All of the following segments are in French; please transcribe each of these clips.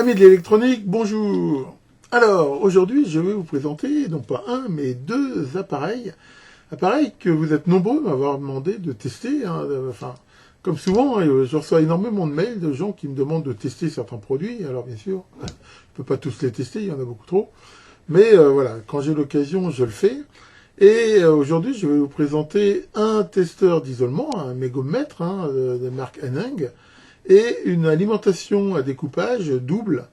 Amis de l'électronique, bonjour. Alors, aujourd'hui, je vais vous présenter, non pas un, mais deux appareils. Appareils que vous êtes nombreux à m'avoir demandé de tester. Enfin, comme souvent, je reçois énormément de mails de gens qui me demandent de tester certains produits. Alors, bien sûr, je ne peux pas tous les tester, il y en a beaucoup trop. Mais voilà, quand j'ai l'occasion, je le fais. Et aujourd'hui, je vais vous présenter un testeur d'isolement, un mégomètre de marque Henning, et une alimentation à découpage double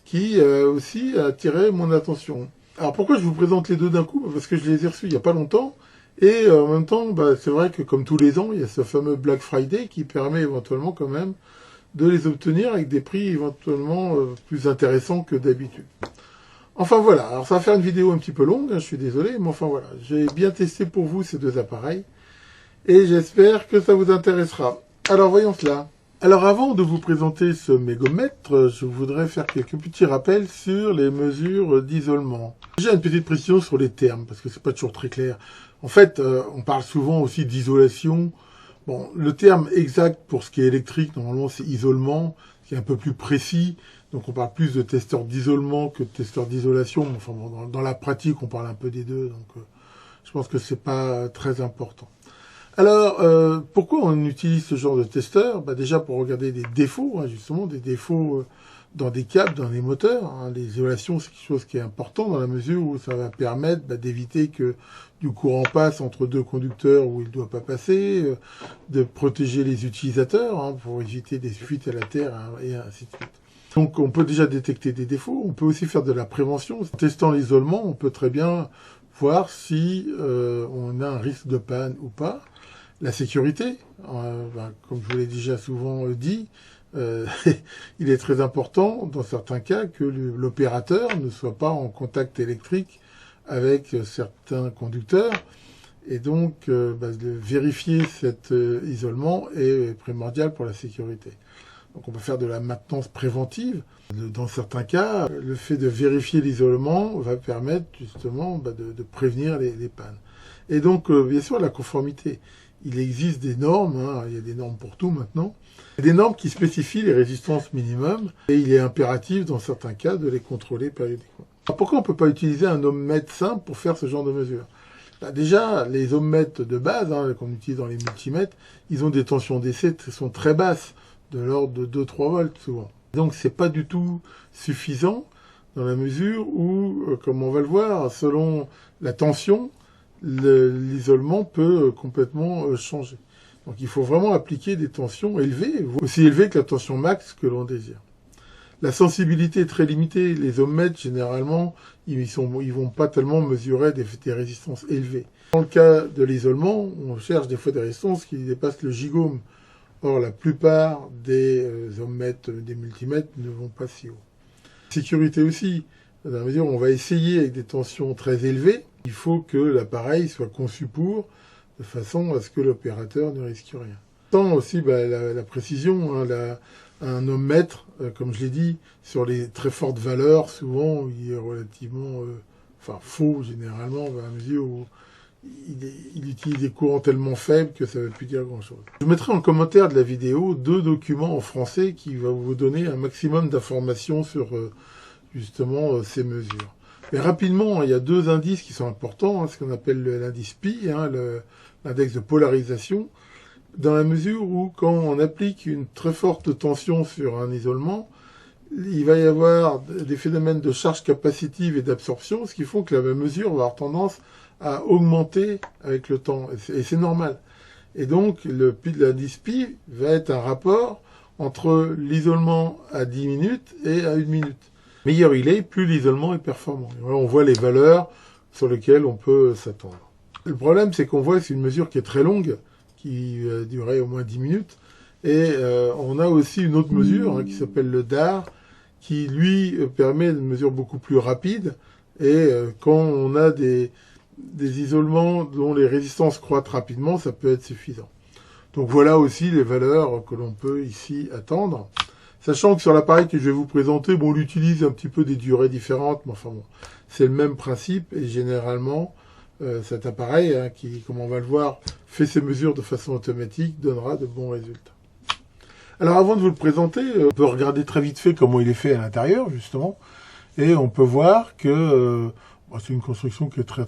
qui aussi a attiré mon attention. Alors pourquoi je vous présente les deux d'un coup? Parce que je les ai reçus il n'y a pas longtemps, et en même temps, c'est vrai que comme tous les ans, il y a ce fameux Black Friday qui permet éventuellement quand même de les obtenir avec des prix éventuellement plus intéressants que d'habitude. Enfin voilà, alors ça va faire une vidéo un petit peu longue, je suis désolé, mais enfin voilà, j'ai bien testé pour vous ces deux appareils, et j'espère que ça vous intéressera. Alors voyons cela. Alors avant de vous présenter ce mégomètre, je voudrais faire quelques petits rappels sur les mesures d'isolement. Déjà une petite précision sur les termes, parce que c'est pas toujours très clair. En fait, on parle souvent aussi d'isolation. Bon, le terme exact pour ce qui est électrique, normalement c'est isolement, qui est un peu plus précis. Donc on parle plus de testeur d'isolement que de testeur d'isolation. Enfin bon, dans la pratique, on parle un peu des deux, donc je pense que c'est pas très important. Alors, pourquoi on utilise ce genre de testeur? Déjà pour regarder des défauts, justement, des défauts dans des câbles, dans les moteurs. L'isolation, c'est quelque chose qui est important dans la mesure où ça va permettre d'éviter que du courant passe entre deux conducteurs où il ne doit pas passer, de protéger les utilisateurs pour éviter des fuites à la terre et ainsi de suite. Donc on peut déjà détecter des défauts, on peut aussi faire de la prévention. En testant l'isolement, on peut très bien voir si on a un risque de panne ou pas. La sécurité, comme je vous l'ai déjà souvent dit, il est très important dans certains cas que l'opérateur ne soit pas en contact électrique avec certains conducteurs. Et donc, de vérifier cet isolement est primordial pour la sécurité. Donc on peut faire de la maintenance préventive. Dans certains cas, le fait de vérifier l'isolement va permettre justement de prévenir les pannes. Et donc, bien sûr, la conformité. Il existe des normes, il y a des normes pour tout maintenant. Il y a des normes qui spécifient les résistances minimum et il est impératif dans certains cas de les contrôler périodiquement. Alors pourquoi on ne peut pas utiliser un ohmmètre simple pour faire ce genre de mesure? Déjà, les ohmmètres de base qu'on utilise dans les multimètres, ils ont des tensions d'essai qui sont très basses, de l'ordre de 2-3 volts souvent. Donc c'est pas du tout suffisant dans la mesure où, comme on va le voir, selon la tension, l'isolement peut complètement changer. Donc il faut vraiment appliquer des tensions élevées, aussi élevées que la tension max que l'on désire. La sensibilité est très limitée. Les ohmmètres, généralement, ils vont pas tellement mesurer des résistances élevées. Dans le cas de l'isolement, on cherche des fois des résistances qui dépassent le gigohme. Or, la plupart des ohmmètres, des multimètres ne vont pas si haut. Sécurité aussi, dans la mesure où on va essayer avec des tensions très élevées, il faut que l'appareil soit conçu pour, de façon à ce que l'opérateur ne risque rien. Tant aussi la précision, un ohmmètre, comme je l'ai dit, sur les très fortes valeurs, souvent il est relativement faux généralement, à mesure où il utilise des courants tellement faibles que ça ne veut plus dire grand-chose. Je mettrai en commentaire de la vidéo 2 documents en français qui vont vous donner un maximum d'informations sur justement ces mesures. Mais rapidement, il y a 2 indices qui sont importants, ce qu'on appelle l'indice pi, l'index de polarisation, dans la mesure où quand on applique une très forte tension sur un isolement, il va y avoir des phénomènes de charge capacitive et d'absorption, ce qui font que la mesure va avoir tendance à augmenter avec le temps, et c'est normal. Et donc, l'indice pi va être un rapport entre l'isolement à 10 minutes et à 1 minute. Meilleur il est, plus l'isolement est performant. Et voilà, on voit les valeurs sur lesquelles on peut s'attendre. Le problème, c'est qu'on voit que c'est une mesure qui est très longue, qui durait au moins 10 minutes. Et on a aussi une autre mesure qui s'appelle le DAR, qui lui permet une mesure beaucoup plus rapide. Et quand on a des isolements dont les résistances croîtent rapidement, ça peut être suffisant. Donc voilà aussi les valeurs que l'on peut ici attendre. Sachant que sur l'appareil que je vais vous présenter, on utilise un petit peu des durées différentes, mais enfin bon, c'est le même principe et généralement, cet appareil, qui, comme on va le voir, fait ses mesures de façon automatique, donnera de bons résultats. Alors avant de vous le présenter, on peut regarder très vite fait comment il est fait à l'intérieur, justement. Et on peut voir que c'est une construction qui est très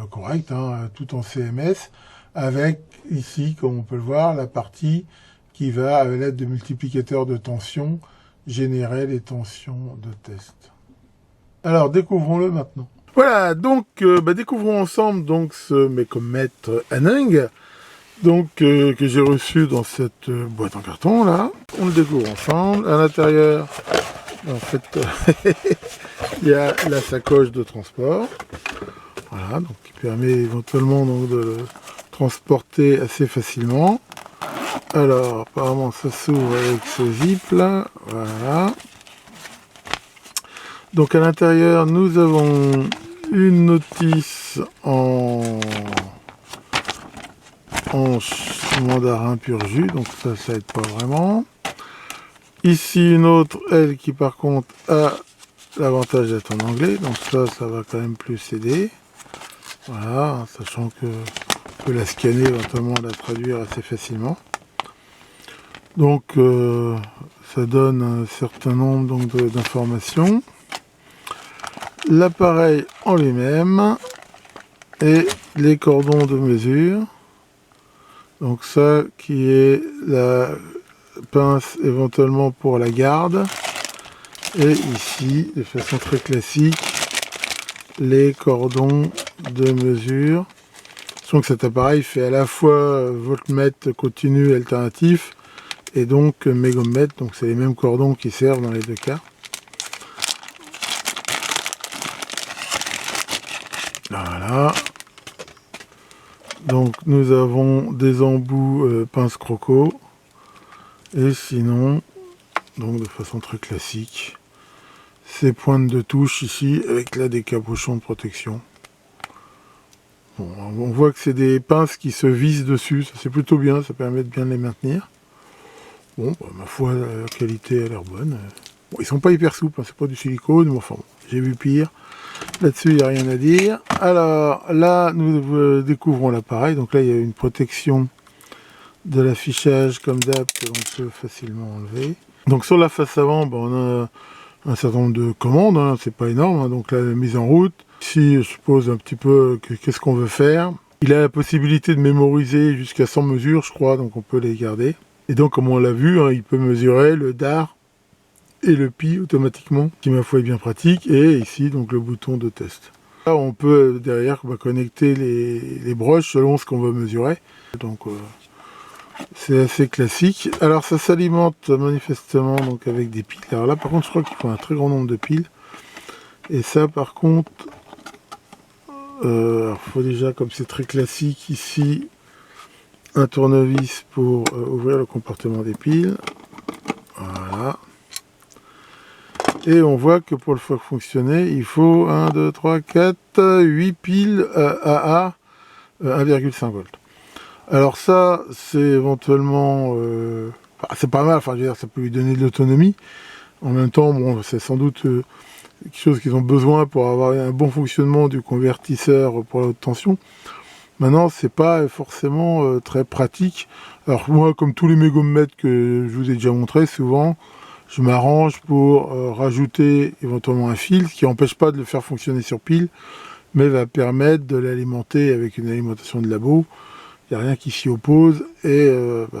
correcte, hein, tout en CMS, avec ici, comme on peut le voir, la partie qui va, à l'aide de multiplicateurs de tension, générer les tensions de test. Alors, découvrons-le maintenant. Voilà, donc, découvrons ensemble donc ce mécomètre Aneng, donc que j'ai reçu dans cette boîte en carton là. On le découvre ensemble. À l'intérieur, en fait, il y a la sacoche de transport. Voilà, donc qui permet éventuellement donc de le transporter assez facilement. Alors, apparemment, ça s'ouvre avec ce zip là. Voilà. Donc à l'intérieur, nous avons une notice en mandarin pur jus, donc ça aide pas vraiment. Ici une autre, elle, qui par contre a l'avantage d'être en anglais, donc ça va quand même plus aider. Voilà, sachant que on peut la scanner, éventuellement la traduire assez facilement. Donc ça donne un certain nombre d'informations. L'appareil en lui-même et les cordons de mesure. Donc ça qui est la pince éventuellement pour la garde. Et ici, de façon très classique, les cordons de mesure. Donc cet appareil fait à la fois voltmètre continu alternatif et donc mégomètre. Donc c'est les mêmes cordons qui servent dans les deux cas. Voilà. Donc nous avons des embouts pince croco. Et sinon, donc de façon très classique, ces pointes de touche ici avec là des cabochons de protection. Bon, on voit que c'est des pinces qui se vissent dessus, ça c'est plutôt bien, ça permet de bien les maintenir. Bon, ma foi, la qualité a l'air bonne. Bon, ils sont pas hyper souples, hein, c'est pas du silicone, mais enfin bon, j'ai vu pire. Là-dessus, il n'y a rien à dire. Alors, là, nous découvrons l'appareil. Donc là, il y a une protection de l'affichage, comme d'hab, que l'on peut facilement enlever. Donc sur la face avant, on a un certain nombre de commandes. Hein, c'est pas énorme. Hein, donc là, la mise en route. Ici, je pose un petit peu qu'est-ce qu'on veut faire. Il a la possibilité de mémoriser jusqu'à 100 mesures, je crois. Donc on peut les garder. Et donc, comme on l'a vu, hein, il peut mesurer le DAR et le pi automatiquement, qui ma foi est bien pratique, et ici donc le bouton de test. Là on peut derrière connecter les broches selon ce qu'on veut mesurer, donc c'est assez classique. Alors ça s'alimente manifestement donc avec des piles. Alors là par contre je crois qu'il faut un très grand nombre de piles, et ça par contre il faut déjà, comme c'est très classique ici, un tournevis pour ouvrir le compartiment des piles. Voilà. Et on voit que pour le faire fonctionner, il faut 1, 2, 3, 4, 8 piles AA 1,5 volts. Alors ça, c'est éventuellement... c'est pas mal, enfin, je veux dire, ça peut lui donner de l'autonomie. En même temps, bon, c'est sans doute quelque chose qu'ils ont besoin pour avoir un bon fonctionnement du convertisseur pour la haute tension. Maintenant, c'est pas forcément très pratique. Alors moi, comme tous les mégomètres que je vous ai déjà montré, souvent... je m'arrange pour rajouter éventuellement un fil, ce qui n'empêche pas de le faire fonctionner sur pile, mais va permettre de l'alimenter avec une alimentation de labo. Il n'y a rien qui s'y oppose, et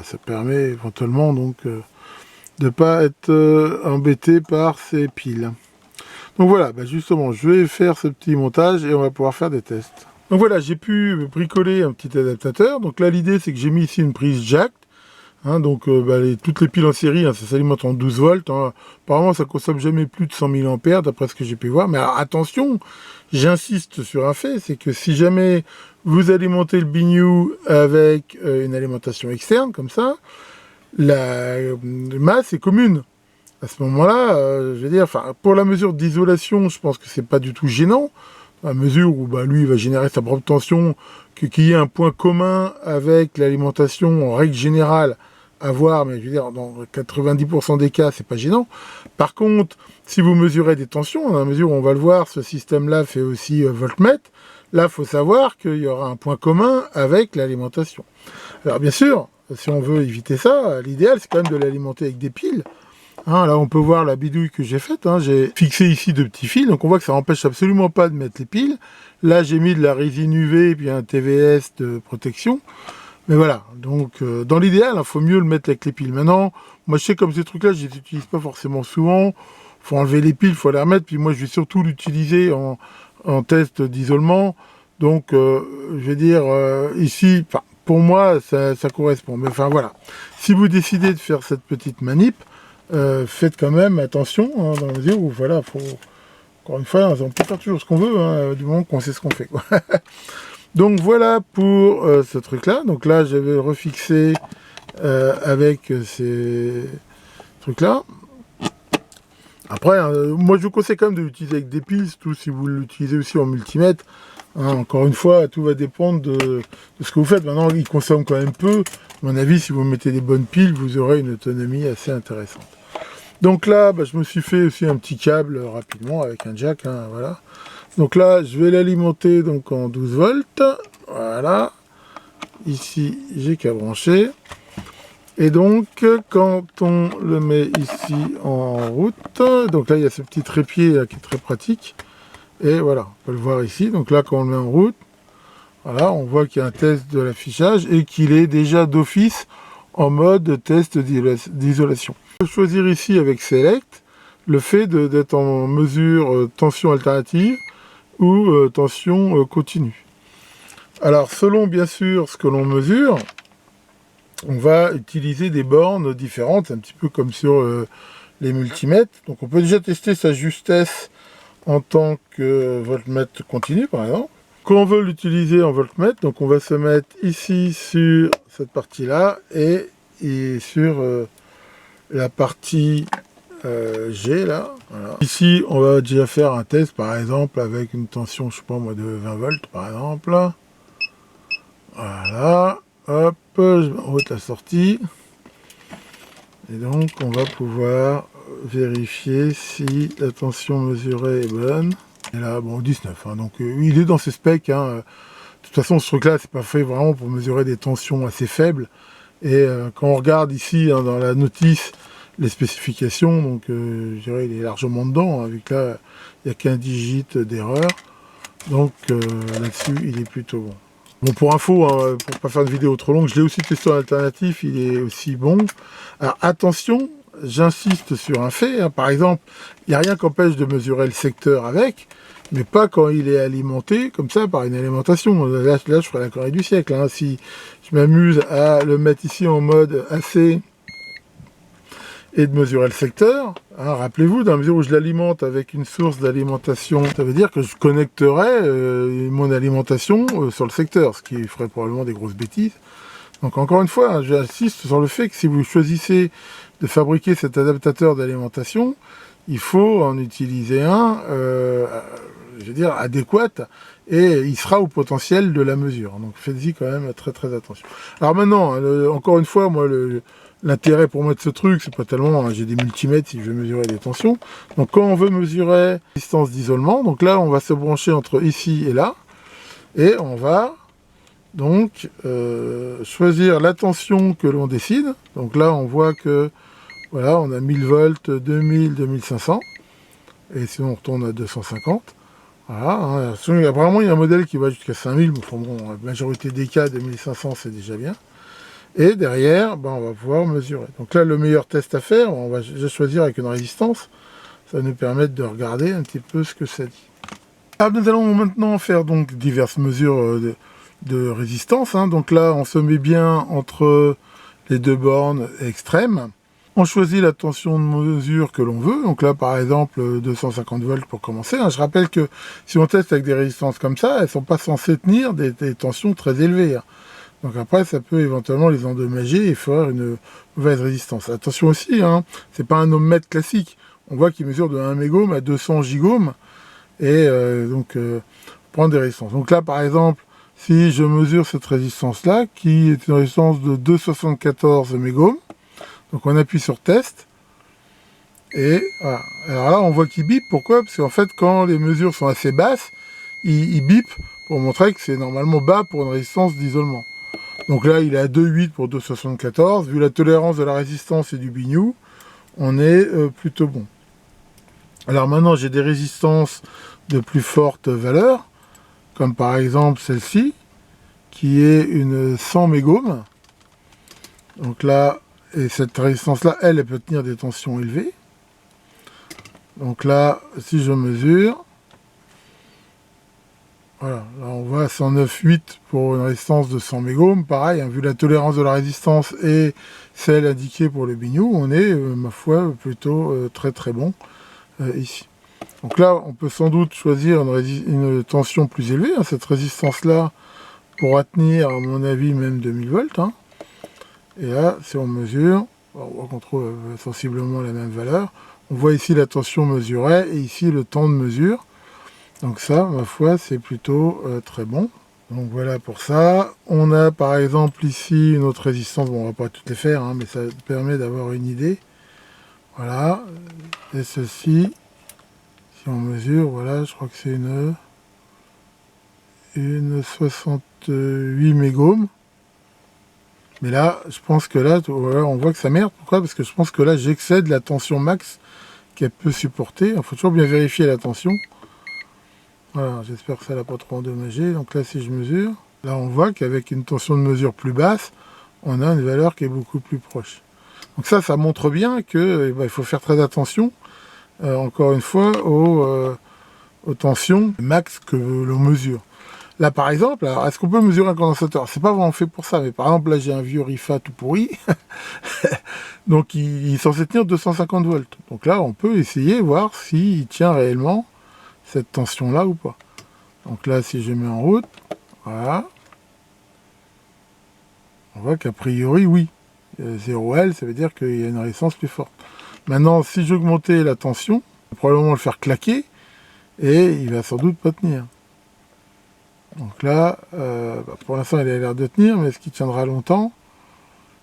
ça permet éventuellement donc de ne pas être embêté par ces piles. Donc voilà, justement, je vais faire ce petit montage et on va pouvoir faire des tests. Donc voilà, j'ai pu bricoler un petit adaptateur. Donc là, l'idée, c'est que j'ai mis ici une prise jack. Hein, donc toutes les piles en série, hein, ça s'alimente en 12 volts. Hein. Apparemment, ça consomme jamais plus de 100 000 ampères, d'après ce que j'ai pu voir. Mais alors, attention, j'insiste sur un fait, c'est que si jamais vous alimentez le bignou avec une alimentation externe, comme ça, la masse est commune. À ce moment-là, je veux dire, pour la mesure d'isolation, je pense que c'est pas du tout gênant, à mesure où lui, il va générer sa propre tension, qu'il y ait un point commun avec l'alimentation en règle générale à voir, mais je veux dire, dans 90% des cas, c'est pas gênant. Par contre, si vous mesurez des tensions, dans la mesure où on va le voir, ce système-là fait aussi voltmètre, là, il faut savoir qu'il y aura un point commun avec l'alimentation. Alors bien sûr, si on veut éviter ça, l'idéal c'est quand même de l'alimenter avec des piles. Hein, là on peut voir la bidouille que j'ai faite, hein. J'ai fixé ici 2 petits fils, donc on voit que ça n'empêche absolument pas de mettre les piles. Là j'ai mis de la résine UV et puis un TVS de protection. Mais voilà, donc dans l'idéal, il faut mieux le mettre avec les piles. Maintenant, moi je sais comme ces trucs-là, je les utilise pas forcément souvent. Faut enlever les piles, faut les remettre. Puis moi je vais surtout l'utiliser en test d'isolement. Donc je vais dire ici, pour moi ça correspond. Mais enfin voilà, si vous décidez de faire cette petite manip, faites quand même attention, hein, dans la mesure où voilà, faut encore une fois, on peut faire toujours ce qu'on veut, hein, du moment qu'on sait ce qu'on fait, quoi. Donc voilà pour ce truc-là. Donc là, je vais le refixer avec ces trucs-là. Après, moi je vous conseille quand même de l'utiliser avec des piles, surtout si vous l'utilisez aussi en multimètre. Hein, encore une fois, tout va dépendre de ce que vous faites. Maintenant, il consomme quand même peu. À mon avis, si vous mettez des bonnes piles, vous aurez une autonomie assez intéressante. Donc là, je me suis fait aussi un petit câble rapidement avec un jack, hein, voilà. Donc là, je vais l'alimenter donc en 12 volts. Voilà. Ici, j'ai qu'à brancher. Et donc, quand on le met ici en route, donc là, il y a ce petit trépied là, qui est très pratique. Et voilà, on peut le voir ici. Donc là, quand on le met en route, voilà, on voit qu'il y a un test de l'affichage et qu'il est déjà d'office en mode test d'isolation. Je peux choisir ici avec Select le fait d'être en mesure tension alternative ou tension continue. Alors selon bien sûr ce que l'on mesure, on va utiliser des bornes différentes, un petit peu comme sur les multimètres. Donc on peut déjà tester sa justesse en tant que voltmètre continu par exemple. Quand on veut l'utiliser en voltmètre, donc on va se mettre ici sur cette partie là et sur la partie G là, voilà. Ici on va déjà faire un test par exemple avec une tension, je sais pas moi, de 20 volts par exemple. Voilà, hop, je monte la sortie. Et donc on va pouvoir vérifier si la tension mesurée est bonne. Et là, bon, 19, hein, donc il est dans ses specs. Hein. De toute façon, ce truc-là, c'est pas fait vraiment pour mesurer des tensions assez faibles. Et quand on regarde ici, hein, dans la notice, les spécifications, donc je dirais il est largement dedans, hein, vu que là, il n'y a qu'un digit d'erreur. Donc là-dessus, il est plutôt bon. Bon, pour info, hein, pour pas faire une vidéo trop longue, je l'ai aussi testé en alternatif, il est aussi bon. Alors attention, j'insiste sur un fait, hein, par exemple, il n'y a rien qui empêche de mesurer le secteur avec, mais pas quand il est alimenté comme ça par une alimentation. Là je ferai la Corée du siècle. Hein. Si je m'amuse à le mettre ici en mode AC et de mesurer le secteur, hein, rappelez-vous, dans la mesure où je l'alimente avec une source d'alimentation, ça veut dire que je connecterai mon alimentation sur le secteur, ce qui ferait probablement des grosses bêtises. Donc encore une fois, hein, j'insiste sur le fait que si vous choisissez de fabriquer cet adaptateur d'alimentation, il faut en utiliser un, je veux dire, adéquat, et il sera au potentiel de la mesure. Donc faites-y quand même très très attention. Alors maintenant, encore une fois, moi, l'intérêt pour moi de ce truc, c'est pas tellement, hein, j'ai des multimètres si je veux mesurer des tensions. Donc quand on veut mesurer la distance d'isolement, donc là, on va se brancher entre ici et là, et on va donc choisir la tension que l'on décide. Donc là, on voit que voilà, on a 1000 volts, 2000, 2500. Et sinon, on retourne à 250. Voilà. Hein. Apparemment, il y a un modèle qui va jusqu'à 5000. Mais bon, la majorité des cas, 2500, c'est déjà bien. Et derrière, on va pouvoir mesurer. Donc là, le meilleur test à faire, on va choisir avec une résistance. Ça va nous permettre de regarder un petit peu ce que ça dit. Alors, nous allons maintenant faire donc diverses mesures de résistance. Hein. Donc là, on se met bien entre les deux bornes extrêmes. On choisit la tension de mesure que l'on veut. Donc là, par exemple, 250 volts pour commencer. Hein. Je rappelle que si on teste avec des résistances comme ça, elles ne sont pas censées tenir des tensions très élevées. Hein. Donc après, ça peut éventuellement les endommager et faire une mauvaise résistance. Attention aussi, hein, c'est pas un ohmmètre classique. On voit qu'il mesure de 1 mégohm à 200 gigohms. Et donc, prendre des résistances. Donc là, par exemple, si je mesure cette résistance-là, qui est une résistance de 2,74 mégohms, donc on appuie sur test, et voilà. Alors là on voit qu'il bip, pourquoi? Parce qu'en fait quand les mesures sont assez basses, il bip pour montrer que c'est normalement bas pour une résistance d'isolement. Donc là, il est à 2,8 pour 2,74. Vu la tolérance de la résistance et du biniou, on est plutôt bon. Alors maintenant, j'ai des résistances de plus forte valeur, comme par exemple celle-ci, qui est une 100 mégomes. Donc là, et cette résistance-là, elle peut tenir des tensions élevées. Donc là, si je mesure, voilà, là on voit 109,8 pour une résistance de 100 mégomes. Pareil, hein, vu la tolérance de la résistance et celle indiquée pour le biniou, on est, ma foi, plutôt très très bon ici. Donc là, on peut sans doute choisir une tension plus élevée. Hein, cette résistance-là pourra tenir, à mon avis, même 2000 volts. Hein. Et là, si on mesure, on voit qu'on trouve sensiblement la même valeur. On voit ici la tension mesurée et ici le temps de mesure. Donc ça, ma foi, c'est plutôt très bon. Donc voilà pour ça. On a par exemple ici une autre résistance. Bon, on va pas toutes les faire, hein, mais ça permet d'avoir une idée. Voilà. Et ceci, si on mesure, voilà, je crois que c'est une 68 mégomes. Mais là, je pense que là, voilà, on voit que ça merde. Pourquoi? Parce que je pense que là, j'excède la tension max qu'elle peut supporter. Il faut toujours bien vérifier la tension. Voilà, j'espère que ça l'a pas trop endommagé. Donc là, si je mesure, là, on voit qu'avec une tension de mesure plus basse, on a une valeur qui est beaucoup plus proche. Donc ça montre bien que il faut faire très attention, encore une fois, aux tensions max que l'on mesure. Là, par exemple, est-ce qu'on peut mesurer un condensateur? C'est pas vraiment fait pour ça, mais par exemple, là, j'ai un vieux Rifa tout pourri. Donc, il est censé tenir 250 volts. Donc là, on peut essayer, voir s'il tient réellement cette tension-là ou pas. Donc là, si je mets en route, voilà. On voit qu'a priori, oui. 0L, ça veut dire qu'il y a une résistance plus forte. Maintenant, si j'augmentais la tension, je vais probablement le faire claquer, et il va sans doute pas tenir. Donc là, pour l'instant, il a l'air de tenir, mais est-ce qu'il tiendra longtemps?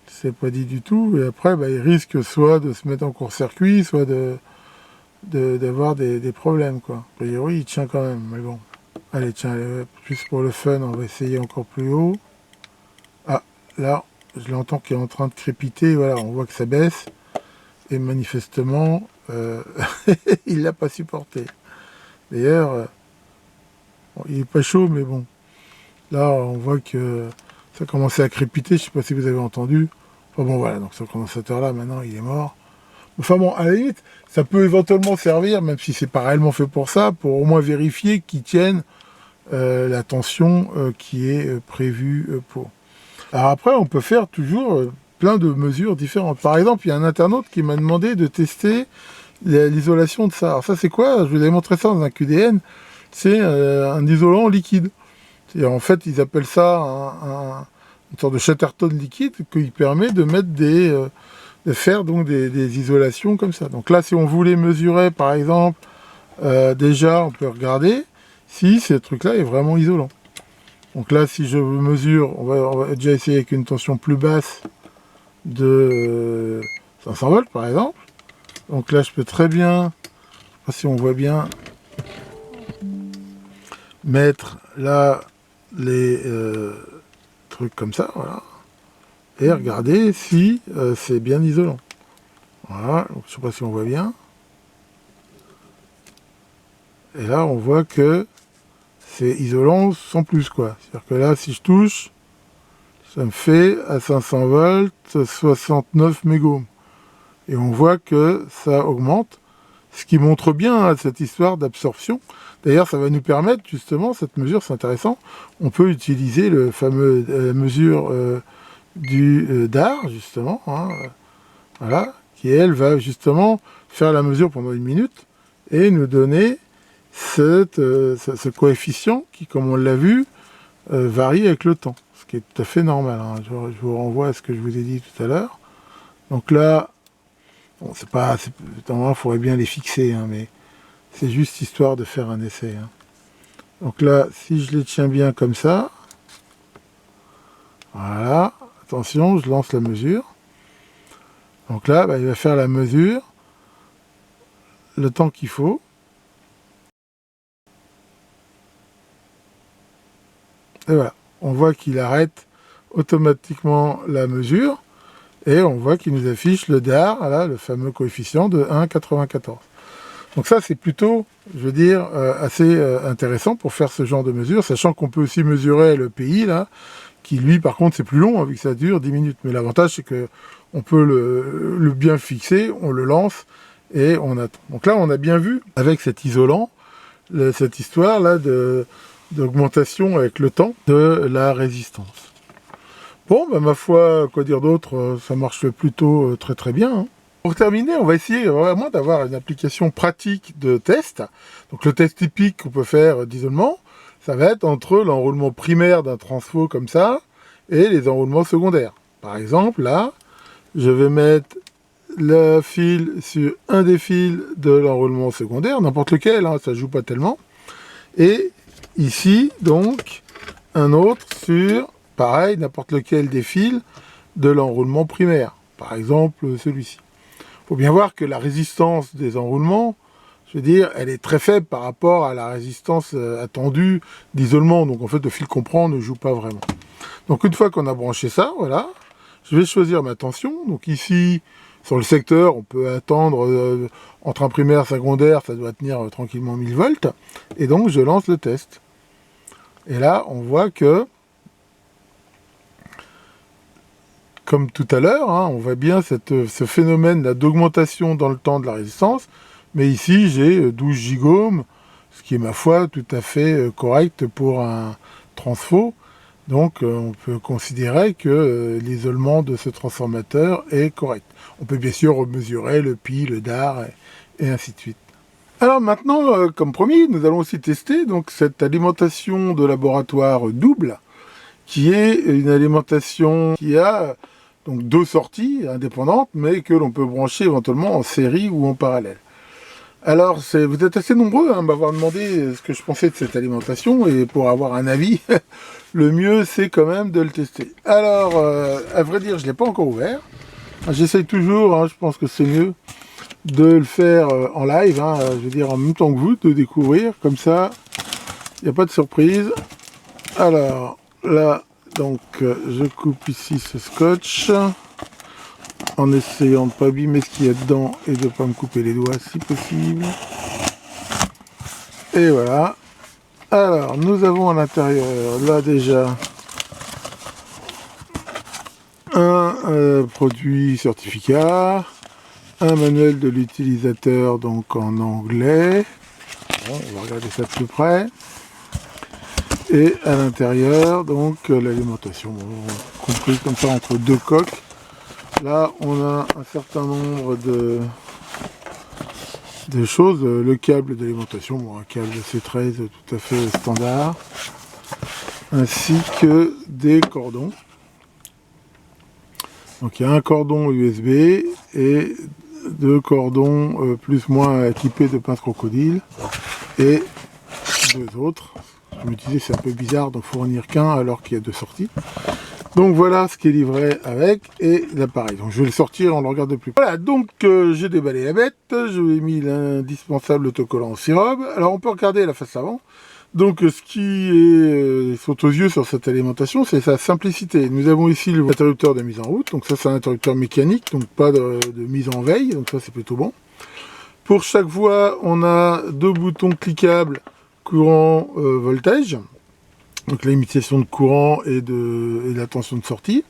C'est pas dit du tout. Et après, il risque soit de se mettre en court-circuit, soit d'avoir des problèmes, quoi. A priori, il tient quand même, mais bon. Allez, tiens, plus pour le fun, on va essayer encore plus haut. Ah, là, je l'entends qu'il est en train de crépiter. Voilà, on voit que ça baisse. Et manifestement, il l'a pas supporté. D'ailleurs, bon, il est pas chaud, mais bon. Là, on voit que ça a commencé à crépiter, je ne sais pas si vous avez entendu. Enfin bon, voilà, donc ce condensateur-là, maintenant, il est mort. Enfin bon, à la limite, ça peut éventuellement servir, même si c'est pas réellement fait pour ça, pour au moins vérifier qu'il tienne la tension qui est prévue pour. Alors après, on peut faire toujours plein de mesures différentes. Par exemple, il y a un internaute qui m'a demandé de tester l'isolation de ça. Alors ça, c'est quoi? Je vous avais montré ça dans un QDN. C'est un isolant liquide. En fait, ils appellent ça une sorte de Chatterton liquide qui permet de mettre de faire donc des isolations comme ça. Donc là, si on voulait mesurer, par exemple, déjà, on peut regarder si ce truc-là est vraiment isolant. Donc là, si je mesure, on va déjà essayer avec une tension plus basse de 500 volts, par exemple. Donc là, je peux très bien, je sais pas si on voit bien, mettre là les trucs comme ça, voilà, et regarder si c'est bien isolant. Voilà, donc, je sais pas si on voit bien. Et là, on voit que c'est isolant sans plus, quoi. C'est-à-dire que là, si je touche, ça me fait à 500 volts 69 mégomes. Et on voit que ça augmente, ce qui montre bien cette histoire d'absorption. D'ailleurs, ça va nous permettre, justement, cette mesure, c'est intéressant, on peut utiliser le fameux mesure du DAR, justement, hein, voilà, qui, elle, va justement faire la mesure pendant 1 minute et nous donner ce coefficient qui, comme on l'a vu, varie avec le temps, ce qui est tout à fait normal. Hein. Je vous renvoie à ce que je vous ai dit tout à l'heure. Donc là, bon, normalement, il faudrait bien les fixer, hein, mais c'est juste histoire de faire un essai. Hein. Donc là, si je les tiens bien comme ça, voilà, attention, je lance la mesure. Donc là, il va faire la mesure, le temps qu'il faut. Et voilà, on voit qu'il arrête automatiquement la mesure et on voit qu'il nous affiche le DAR, là, le fameux coefficient de 1,94. Donc ça, c'est plutôt, je veux dire, assez intéressant pour faire ce genre de mesure, sachant qu'on peut aussi mesurer le PI, là, qui lui, par contre, c'est plus long, hein, vu que ça dure 10 minutes. Mais l'avantage, c'est que on peut le bien fixer, on le lance, et on attend. Donc là, on a bien vu, avec cet isolant, cette histoire-là d'augmentation avec le temps de la résistance. Bon, bah, ma foi, quoi dire d'autre, ça marche plutôt très très bien, hein. Pour terminer, on va essayer vraiment d'avoir une application pratique de test. Donc le test typique qu'on peut faire d'isolement, ça va être entre l'enroulement primaire d'un transfo comme ça et les enroulements secondaires. Par exemple, là, je vais mettre le fil sur un des fils de l'enroulement secondaire, n'importe lequel, hein, ça ne joue pas tellement. Et ici, donc, un autre sur, pareil, n'importe lequel des fils de l'enroulement primaire. Par exemple, celui-ci. Il faut bien voir que la résistance des enroulements, je veux dire, elle est très faible par rapport à la résistance attendue d'isolement. Donc en fait, le fil qu'on prend ne joue pas vraiment. Donc une fois qu'on a branché ça, voilà, je vais choisir ma tension. Donc ici, sur le secteur, on peut attendre entre un primaire et un secondaire, ça doit tenir tranquillement 1000 volts. Et donc je lance le test. Et là, on voit que, comme tout à l'heure, hein, on voit bien ce phénomène d'augmentation dans le temps de la résistance. Mais ici, j'ai 12 gigohms, ce qui est, ma foi, tout à fait correct pour un transfo. Donc, on peut considérer que l'isolement de ce transformateur est correct. On peut bien sûr mesurer le pi, le DAR, et ainsi de suite. Alors maintenant, comme promis, nous allons aussi tester donc, cette alimentation de laboratoire double, qui est une alimentation qui a donc 2 sorties indépendantes, mais que l'on peut brancher éventuellement en série ou en parallèle. Alors, vous êtes assez nombreux à m'avoir demandé ce que je pensais de cette alimentation, et pour avoir un avis, le mieux c'est quand même de le tester. Alors, à vrai dire, je ne l'ai pas encore ouvert. J'essaye toujours, hein, je pense que c'est mieux de le faire en live, hein, je veux dire en même temps que vous, de découvrir, comme ça, il n'y a pas de surprise. Alors, là, donc, je coupe ici ce scotch, en essayant de ne pas abîmer ce qu'il y a dedans et de ne pas me couper les doigts si possible. Et voilà. Alors, nous avons à l'intérieur, là déjà, un produit certificat, un manuel de l'utilisateur, donc en anglais. Bon, on va regarder ça de plus près. Et à l'intérieur, donc, l'alimentation, bon, compris comme ça entre 2 coques. Là, on a un certain nombre de choses. Le câble d'alimentation, bon, un câble C13 tout à fait standard, ainsi que des cordons. Donc il y a un cordon USB et 2 cordons plus moins équipés de pince crocodile et 2 autres. Je me disais c'est un peu bizarre d'en fournir qu'un alors qu'il y a 2 sorties. Donc voilà ce qui est livré avec et l'appareil. Donc je vais le sortir, on le regarde de plus près. Voilà, donc j'ai déballé la bête, je lui ai mis l'indispensable autocollant en syrup. Alors on peut regarder la face avant. Donc ce qui saute aux yeux sur cette alimentation, c'est sa simplicité. Nous avons ici l'interrupteur de mise en route, donc ça c'est un interrupteur mécanique, donc pas de mise en veille, donc ça c'est plutôt bon. Pour chaque voie, on a 2 boutons cliquables, courant, voltage. Donc la limitation de courant et la tension de sortie.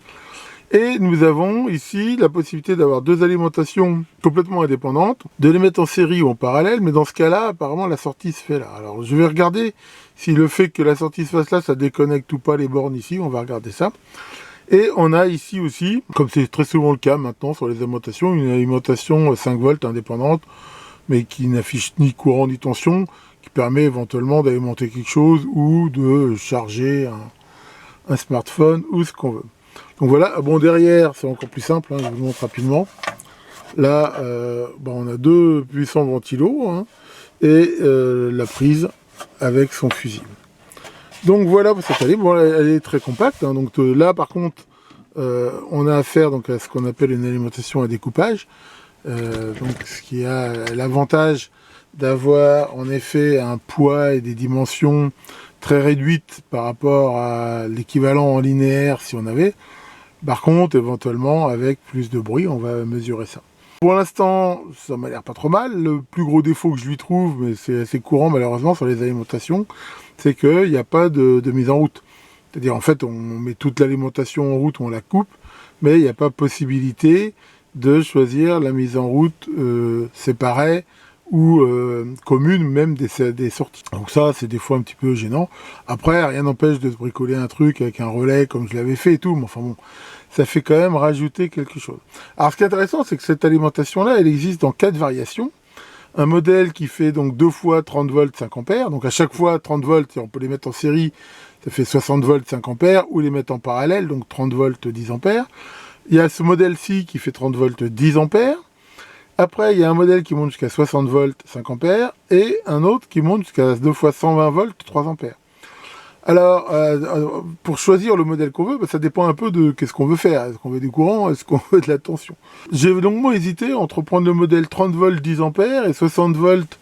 Et nous avons ici la possibilité d'avoir 2 alimentations complètement indépendantes, de les mettre en série ou en parallèle, mais dans ce cas-là, apparemment la sortie se fait là. Alors je vais regarder si le fait que la sortie se fasse là, ça déconnecte ou pas les bornes ici, on va regarder ça. Et on a ici aussi, comme c'est très souvent le cas maintenant sur les alimentations, une alimentation 5 volts indépendante, mais qui n'affiche ni courant ni tension, qui permet éventuellement d'alimenter quelque chose ou de charger un smartphone ou ce qu'on veut. Donc voilà, bon derrière c'est encore plus simple, hein, je vous montre rapidement. Là on a 2 puissants ventilos hein, et la prise avec son fusible. Donc voilà pour cette allée, bon, elle est très compacte, hein, donc là par contre on a affaire donc, à ce qu'on appelle une alimentation à découpage, donc ce qui a l'avantage d'avoir en effet un poids et des dimensions très réduite par rapport à l'équivalent en linéaire si on avait. Par contre, éventuellement, avec plus de bruit, on va mesurer ça. Pour l'instant, ça m'a l'air pas trop mal. Le plus gros défaut que je lui trouve, mais c'est assez courant malheureusement sur les alimentations, c'est qu'il n'y a pas de mise en route. C'est-à-dire, en fait, on met toute l'alimentation en route, on la coupe, mais il n'y a pas possibilité de choisir la mise en route séparée ou commune, même des sorties. Donc ça, c'est des fois un petit peu gênant. Après, rien n'empêche de se bricoler un truc avec un relais, comme je l'avais fait et tout, mais enfin bon, ça fait quand même rajouter quelque chose. Alors, ce qui est intéressant, c'est que cette alimentation-là, elle existe dans 4 variations. Un modèle qui fait donc 2 fois 30 volts 5 ampères, donc à chaque fois 30 volts, et on peut les mettre en série, ça fait 60 volts 5 ampères, ou les mettre en parallèle, donc 30 volts 10 ampères. Il y a ce modèle-ci qui fait 30 volts 10 ampères. Après, il y a un modèle qui monte jusqu'à 60 volts 5 ampères, et un autre qui monte jusqu'à 2 fois 120 volts 3 ampères. Alors, pour choisir le modèle qu'on veut, ça dépend un peu de qu'est-ce qu'on veut faire. Est-ce qu'on veut du courant, est-ce qu'on veut de la tension? J'ai longuement hésité entre prendre le modèle 30 volts 10 ampères et 60 volts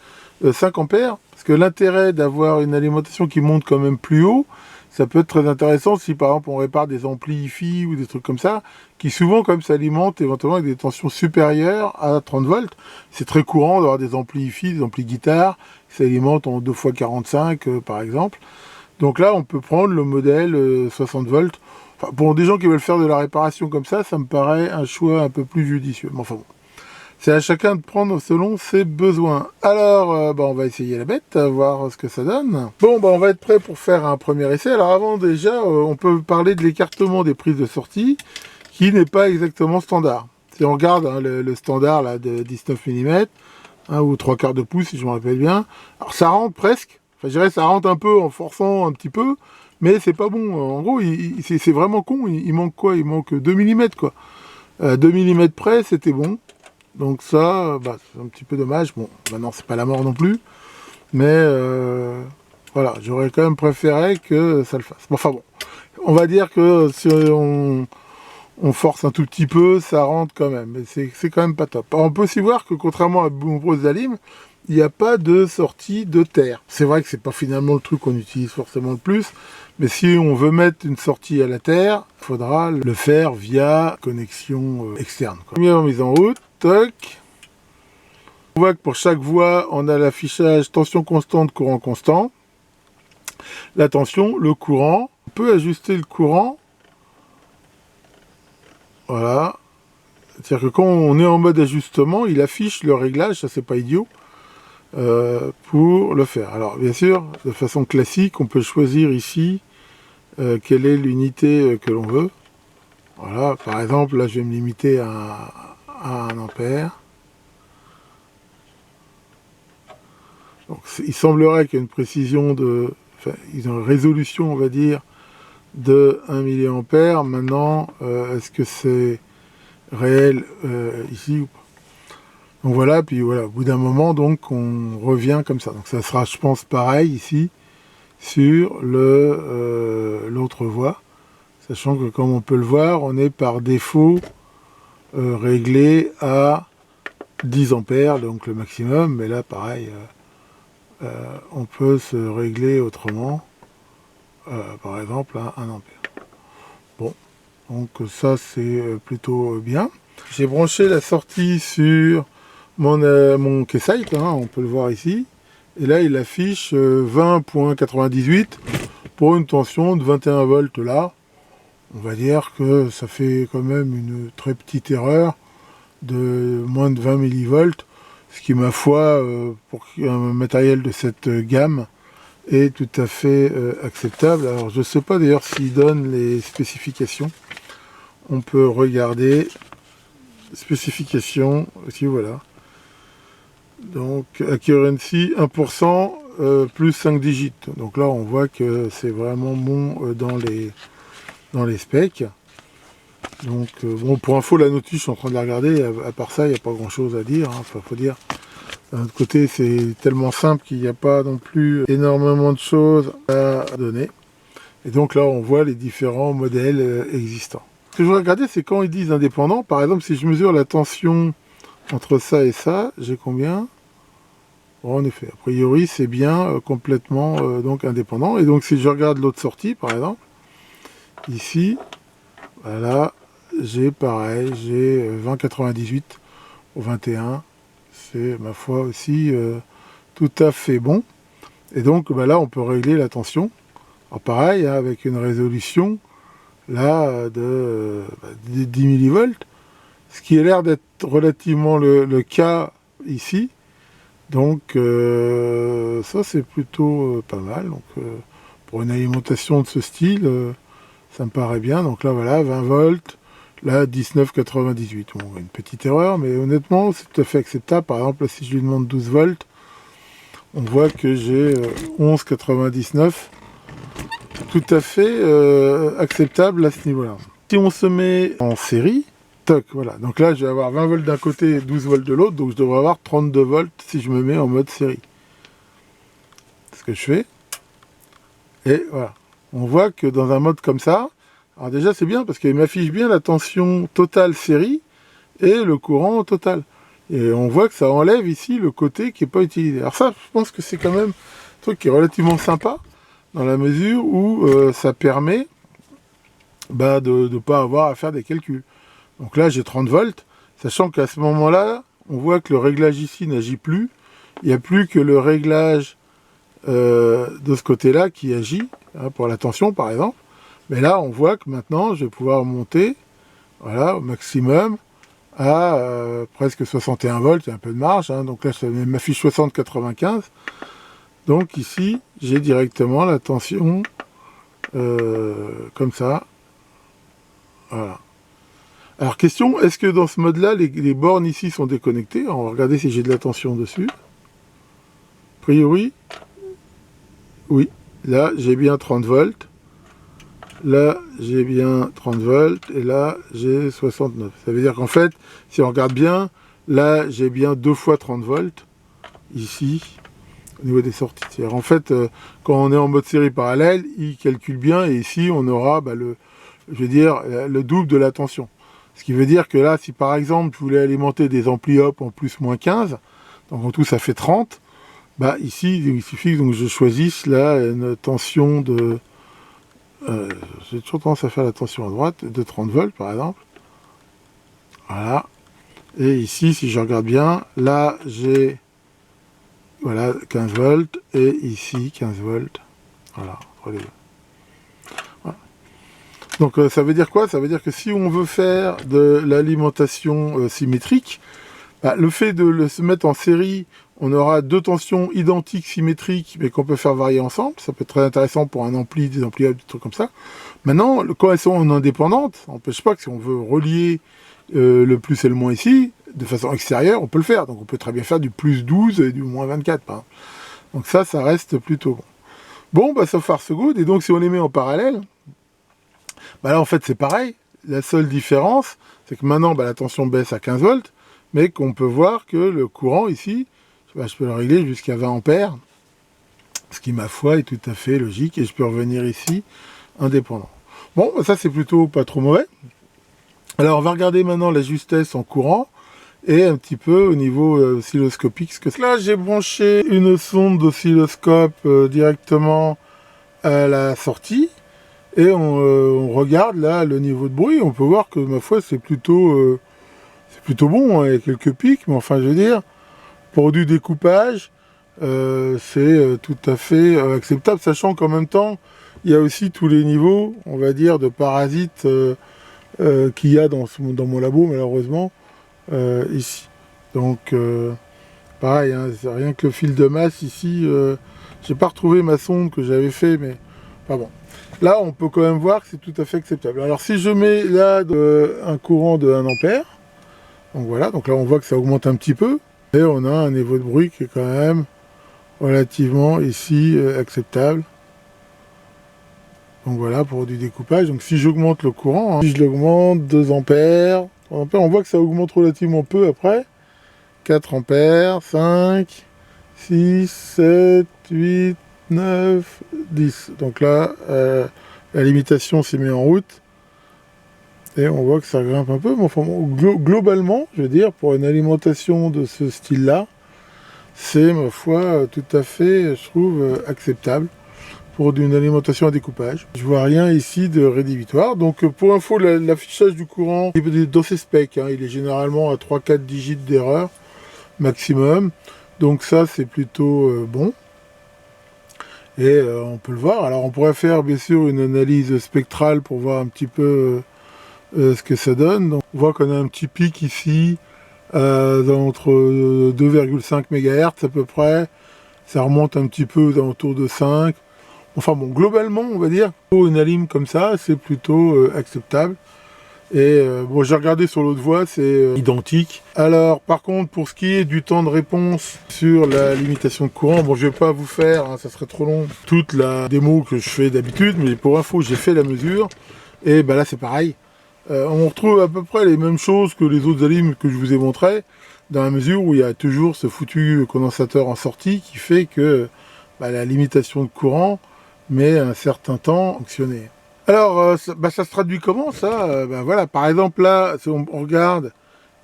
5 ampères, parce que l'intérêt d'avoir une alimentation qui monte quand même plus haut, ça peut être très intéressant si par exemple on répare des amplis hi-fi ou des trucs comme ça, qui souvent comme s'alimentent éventuellement avec des tensions supérieures à 30 volts. C'est très courant d'avoir des amplis hi-fi, des amplis guitare, qui s'alimentent en 2 x 45 par exemple. Donc là, on peut prendre le modèle 60 volts. Enfin, pour des gens qui veulent faire de la réparation comme ça me paraît un choix un peu plus judicieux. Mais enfin bon, c'est à chacun de prendre selon ses besoins. Alors, on va essayer la bête, voir ce que ça donne. Bon, on va être prêt pour faire un premier essai. Alors avant, déjà, on peut parler de l'écartement des prises de sortie, qui n'est pas exactement standard. Si on regarde le standard là, de 19 mm, ou 3/4 de pouce, si je me rappelle bien, alors ça rentre presque. Enfin, je dirais ça rentre un peu en forçant un petit peu, mais c'est pas bon. En gros, c'est vraiment con. Il manque quoi? Il manque 2 mm, quoi. 2 mm près, c'était bon. Donc ça, c'est un petit peu dommage. Bon, maintenant, c'est pas la mort non plus. Mais voilà, j'aurais quand même préféré que ça le fasse. Enfin bon, on va dire que si on force un tout petit peu, ça rentre quand même. Mais c'est quand même pas top. Alors, on peut aussi voir que contrairement à de nombreuses alimes, il n'y a pas de sortie de terre. C'est vrai que c'est pas finalement le truc qu'on utilise forcément le plus, mais si on veut mettre une sortie à la terre, il faudra le faire via connexion externe. Première mise en route, toc. On voit que pour chaque voie, on a l'affichage tension constante, courant constant. La tension, le courant. On peut ajuster le courant. Voilà. C'est-à-dire que quand on est en mode ajustement, il affiche le réglage, ça c'est pas idiot. Pour le faire. Alors bien sûr, de façon classique, on peut choisir ici quelle est l'unité que l'on veut. Voilà, par exemple, là je vais me limiter à 1 ampère. Donc il semblerait qu'il y ait une précision une résolution, on va dire, de 1 mA. Maintenant, est-ce que c'est réel ici ou pas? Donc voilà, puis voilà, au bout d'un moment, donc, on revient comme ça. Donc ça sera, je pense, pareil ici, sur l'autre voie. Sachant que, comme on peut le voir, on est par défaut réglé à 10 ampères, donc le maximum. Mais là, pareil, on peut se régler autrement, par exemple, à 1 ampère. Bon, donc ça, c'est plutôt bien. J'ai branché la sortie sur mon Keysight, on peut le voir ici, et là il affiche 20.98 pour une tension de 21 volts là. On va dire que ça fait quand même une très petite erreur de moins de 20 millivolts, ce qui, ma foi, pour un matériel de cette gamme, est tout à fait acceptable. Alors je ne sais pas d'ailleurs s'il donne les spécifications. On peut regarder spécifications, ici voilà. Donc, accuracy 1%, plus 5 digits. Donc là, on voit que c'est vraiment bon dans les specs. Donc, bon, pour info, la notice, je suis en train de la regarder. À part ça, il n'y a pas grand-chose à dire. Enfin, faut dire, d'un autre côté, c'est tellement simple qu'il n'y a pas non plus énormément de choses à donner. Et donc là, on voit les différents modèles existants. Ce que je voudrais regarder, c'est quand ils disent indépendant. Par exemple, si je mesure la tension entre ça et ça, j'ai combien? Bon, en effet, a priori, c'est bien complètement donc indépendant. Et donc, si je regarde l'autre sortie, par exemple, ici, voilà, j'ai pareil, j'ai 20,98 au 21. C'est, ma foi, aussi tout à fait bon. Et donc, bah, là, on peut régler la tension. Alors, pareil, hein, avec une résolution, là, de 10 millivolts, ce qui a l'air d'être relativement le cas ici. Donc, ça, c'est plutôt pas mal. Donc, pour une alimentation de ce style, ça me paraît bien. Donc là, voilà, 20 volts. Là, 19,98. Bon, une petite erreur, mais honnêtement, c'est tout à fait acceptable. Par exemple, là, si je lui demande 12 volts, on voit que j'ai 11,99. Tout à fait acceptable à ce niveau-là. Si on se met en série, toc, voilà. Donc là, je vais avoir 20 volts d'un côté et 12 volts de l'autre, donc je devrais avoir 32 volts si je me mets en mode série. C'est ce que je fais. Et voilà. On voit que dans un mode comme ça, alors déjà c'est bien parce qu'il m'affiche bien la tension totale série et le courant total. Et on voit que ça enlève ici le côté qui n'est pas utilisé. Alors ça, je pense que c'est quand même un truc qui est relativement sympa, dans la mesure où ça permet de ne pas avoir à faire des calculs. Donc là, j'ai 30 volts, sachant qu'à ce moment-là, on voit que le réglage ici n'agit plus. Il n'y a plus que le réglage de ce côté-là qui agit, hein, pour la tension par exemple. Mais là, on voit que maintenant, je vais pouvoir monter, voilà, au maximum à presque 61 volts, il y a un peu de marge, hein, donc là, ça m'affiche 60,95. Donc ici, j'ai directement la tension comme ça. Voilà. Alors question, est-ce que dans ce mode-là, les bornes ici sont déconnectées? On va regarder si j'ai de la tension dessus. A priori, oui. Là, j'ai bien 30 volts. Là, j'ai bien 30 volts. Et là, j'ai 69. Ça veut dire qu'en fait, si on regarde bien, là, j'ai bien 2 fois 30 volts. Ici, au niveau des sorties. C'est-à-dire, en fait, quand on est en mode série parallèle, il calcule bien. Et ici, on aura le double de la tension. Ce qui veut dire que là, si par exemple, je voulais alimenter des amplis hop en plus moins 15, donc en tout ça fait 30, bah ici, il suffit que je choisisse là une tension de... j'ai toujours tendance à faire la tension à droite, de 30 volts par exemple. Voilà. Et ici, si je regarde bien, là j'ai voilà 15 volts et ici 15 volts. Voilà, entre les deux. Donc ça veut dire quoi? Ça veut dire que si on veut faire de l'alimentation symétrique, bah, le fait de se mettre en série, on aura deux tensions identiques, symétriques, mais qu'on peut faire varier ensemble. Ça peut être très intéressant pour un ampli, des amplis, des trucs comme ça. Maintenant, quand elles sont indépendantes, ça n'empêche pas que si on veut relier le plus et le moins ici, de façon extérieure, on peut le faire. Donc on peut très bien faire du plus 12 et du moins 24, par exemple. Donc ça reste plutôt bon. Bon, bah so far so good. Et donc si on les met en parallèle, bah là en fait c'est pareil. La seule différence, c'est que maintenant la tension baisse à 15 volts, mais qu'on peut voir que le courant ici, je peux le régler jusqu'à 20 ampères, ce qui ma foi est tout à fait logique, et je peux revenir ici indépendant. Bon, bah ça c'est plutôt pas trop mauvais. Alors on va regarder maintenant la justesse en courant, et un petit peu au niveau oscilloscopique. Là j'ai branché une sonde d'oscilloscope directement à la sortie, et on regarde là le niveau de bruit. On peut voir que ma foi c'est plutôt bon, hein, il y a quelques pics, mais enfin je veux dire, pour du découpage, c'est tout à fait acceptable, sachant qu'en même temps, il y a aussi tous les niveaux, on va dire, de parasites qu'il y a dans mon labo, malheureusement, ici. Donc, pareil, hein, c'est rien que le fil de masse ici, j'ai pas retrouvé ma sonde que j'avais fait, mais enfin bon. Là, on peut quand même voir que c'est tout à fait acceptable. Alors, si je mets là un courant de 1 ampère, donc voilà, donc là on voit que ça augmente un petit peu, et on a un niveau de bruit qui est quand même relativement ici acceptable. Donc voilà, pour du découpage. Donc si j'augmente le courant, hein, si je l'augmente 2 ampères, 3 ampères, on voit que ça augmente relativement peu après. 4 ampères, 5, 6, 7, 8, 9, 10. Donc là, la limitation s'est mise en route. Et on voit que ça grimpe un peu. Mais enfin, globalement, je veux dire, pour une alimentation de ce style-là, c'est, ma foi, tout à fait, je trouve, acceptable pour une alimentation à découpage. Je vois rien ici de rédhibitoire. Donc pour info, l'affichage du courant est dans ses specs, hein. Il est généralement à 3-4 digits d'erreur maximum. Donc ça, c'est plutôt bon. Et on peut le voir. Alors on pourrait faire bien sûr une analyse spectrale pour voir un petit peu ce que ça donne. Donc, on voit qu'on a un petit pic ici entre 2,5 MHz à peu près. Ça remonte un petit peu aux alentours de 5. Enfin bon, globalement, on va dire, pour une alim comme ça, c'est plutôt acceptable. Et bon, j'ai regardé sur l'autre voie, c'est identique. Alors, par contre, pour ce qui est du temps de réponse sur la limitation de courant, bon, je vais pas vous faire, hein, ça serait trop long, toute la démo que je fais d'habitude, mais pour info, j'ai fait la mesure. Et ben là, c'est pareil. On retrouve à peu près les mêmes choses que les autres alims que je vous ai montré, dans la mesure où il y a toujours ce foutu condensateur en sortie qui fait que la limitation de courant met un certain temps à fonctionner. Alors, ça se traduit comment ça? Voilà, par exemple là, si on regarde,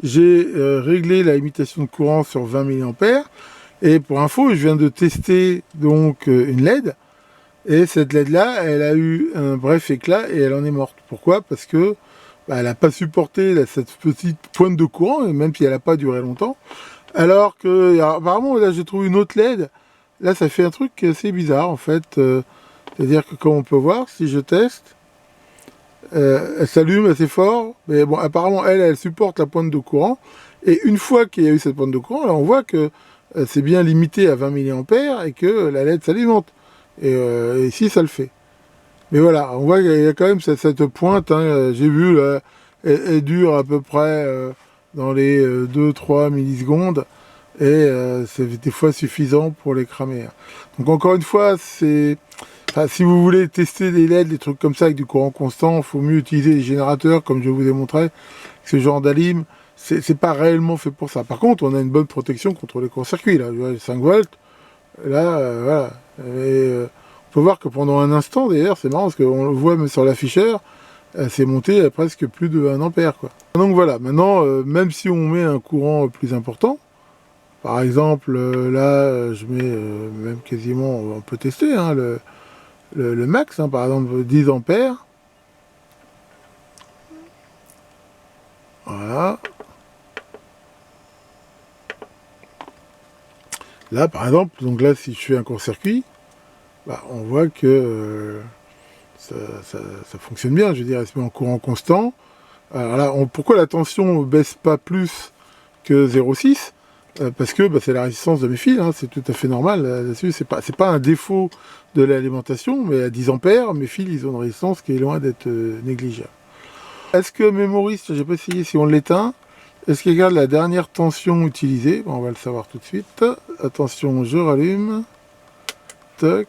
j'ai réglé la limitation de courant sur 20 mA, et pour info, je viens de tester donc une LED, et cette LED là, elle a eu un bref éclat et elle en est morte. Pourquoi? Parce que elle n'a pas supporté cette petite pointe de courant, même si elle n'a pas duré longtemps. Alors que, apparemment, là, j'ai trouvé une autre LED. Là, ça fait un truc assez bizarre, en fait. C'est-à-dire que, comme on peut voir, si je teste, elle s'allume assez fort. Mais bon, apparemment, elle supporte la pointe de courant. Et une fois qu'il y a eu cette pointe de courant, là, on voit que c'est bien limité à 20 mA et que la LED s'alimente. Et ici, ça le fait. Mais voilà, on voit qu'il y a quand même cette pointe, hein, j'ai vu, là, elle dure à peu près dans les 2-3 millisecondes, et c'est des fois suffisant pour les cramer. Donc encore une fois, si vous voulez tester des LED, des trucs comme ça avec du courant constant, il faut mieux utiliser les générateurs, comme je vous ai montré. Ce genre d'alim, c'est pas réellement fait pour ça. Par contre, on a une bonne protection contre les courts-circuits, là, 5 volts, là, voilà. Et, on peut voir que pendant un instant, d'ailleurs, c'est marrant, parce qu'on le voit même sur l'afficheur, c'est monté à presque plus de 1 ampère, quoi. Donc voilà, maintenant, même si on met un courant plus important, par exemple, là, je mets même quasiment, on peut tester, hein, le max, hein, par exemple 10 ampères. Voilà. Là, par exemple, donc là, si je fais un court-circuit, on voit que ça fonctionne bien, je veux dire, elle se met en courant constant. Alors là, pourquoi la tension ne baisse pas plus que 0,6 parce que c'est la résistance de mes fils, hein, c'est tout à fait normal là-dessus, c'est pas un défaut de l'alimentation, mais à 10 ampères, mes fils ils ont une résistance qui est loin d'être négligeable. Est-ce que mémoriste, j'ai pas essayé si on l'éteint, est-ce qu'il regarde la dernière tension utilisée? On va le savoir tout de suite. Attention, je rallume. Toc.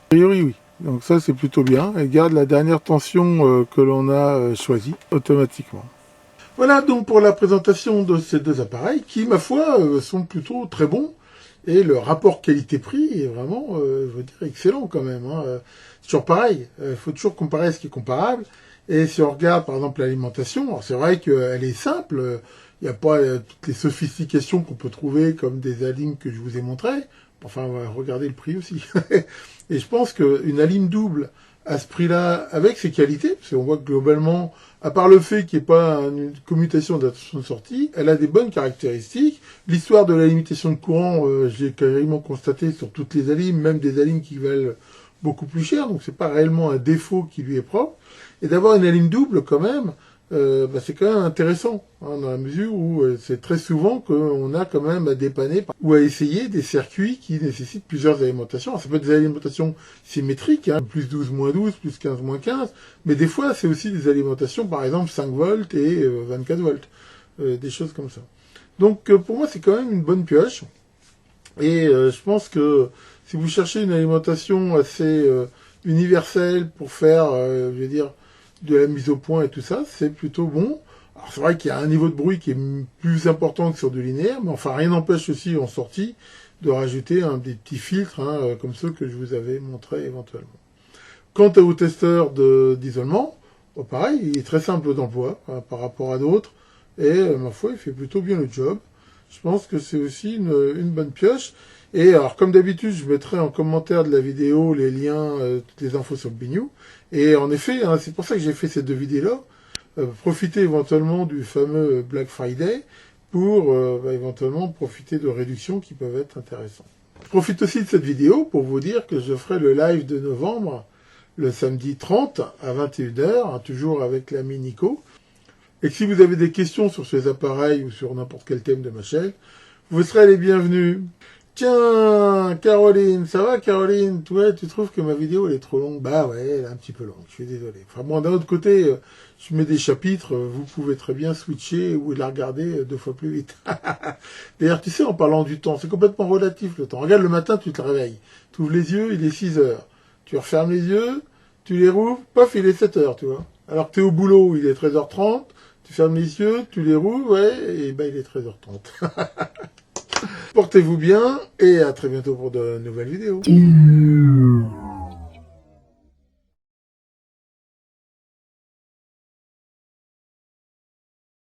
A priori, oui. Donc ça, c'est plutôt bien. Elle garde la dernière tension que l'on a choisie automatiquement. Voilà donc pour la présentation de ces deux appareils qui, ma foi, sont plutôt très bons. Et le rapport qualité-prix est vraiment, je veux dire, excellent quand même. Hein. C'est toujours pareil. Il faut toujours comparer ce qui est comparable. Et si on regarde, par exemple, l'alimentation, c'est vrai qu'elle est simple. Il n'y a pas toutes les sophistications qu'on peut trouver comme des alimes que je vous ai montrées. Enfin, regardez le prix aussi. Et je pense qu'une alim double à ce prix-là, avec ses qualités, parce qu'on voit que globalement, à part le fait qu'il n'y ait pas une commutation d'attention de sortie, elle a des bonnes caractéristiques. L'histoire de la limitation de courant, j'ai carrément constaté sur toutes les alimes, même des alimes qui valent beaucoup plus cher, donc c'est pas réellement un défaut qui lui est propre. Et d'avoir une alim double quand même, c'est quand même intéressant, hein, dans la mesure où c'est très souvent qu'on a quand même à dépanner ou à essayer des circuits qui nécessitent plusieurs alimentations. Alors, ça peut être des alimentations symétriques, hein, plus 12, moins 12, plus 15, moins 15, mais des fois c'est aussi des alimentations, par exemple 5 volts et 24 volts, des choses comme ça. Donc pour moi c'est quand même une bonne pioche, et je pense que si vous cherchez une alimentation assez universelle pour faire, je veux dire, de la mise au point et tout ça, c'est plutôt bon. Alors c'est vrai qu'il y a un niveau de bruit qui est plus important que sur du linéaire, mais enfin rien n'empêche aussi en sortie de rajouter des petits filtres, hein, comme ceux que je vous avais montrés éventuellement. Quant au testeur d'isolement, pareil, il est très simple d'emploi par rapport à d'autres, et ma foi, il fait plutôt bien le job. Je pense que c'est aussi une bonne pioche. Et alors, comme d'habitude, je mettrai en commentaire de la vidéo les liens, toutes les infos sur le Bignou. Et en effet, hein, c'est pour ça que j'ai fait ces deux vidéos-là. Profiter éventuellement du fameux Black Friday pour éventuellement profiter de réductions qui peuvent être intéressantes. Je profite aussi de cette vidéo pour vous dire que je ferai le live de novembre, le samedi 30 à 21h, hein, toujours avec l'ami Nico. Et que si vous avez des questions sur ces appareils ou sur n'importe quel thème de ma chaîne, vous serez les bienvenus. Tiens, Caroline, ça va Caroline? Ouais, tu trouves que ma vidéo elle est trop longue? Bah ouais, elle est un petit peu longue, je suis désolé. Enfin bon, d'un autre côté, je mets des chapitres, vous pouvez très bien switcher ou la regarder 2 fois plus vite. D'ailleurs, tu sais, en parlant du temps, c'est complètement relatif le temps. Regarde, le matin, tu te réveilles, tu ouvres les yeux, il est 6 heures. Tu refermes les yeux, tu les rouvres, paf, il est 7 heures, tu vois. Alors que tu es au boulot, il est 13h30, tu fermes les yeux, tu les rouvres, ouais, et ben il est 13h30. Portez-vous bien et à très bientôt pour de nouvelles vidéos.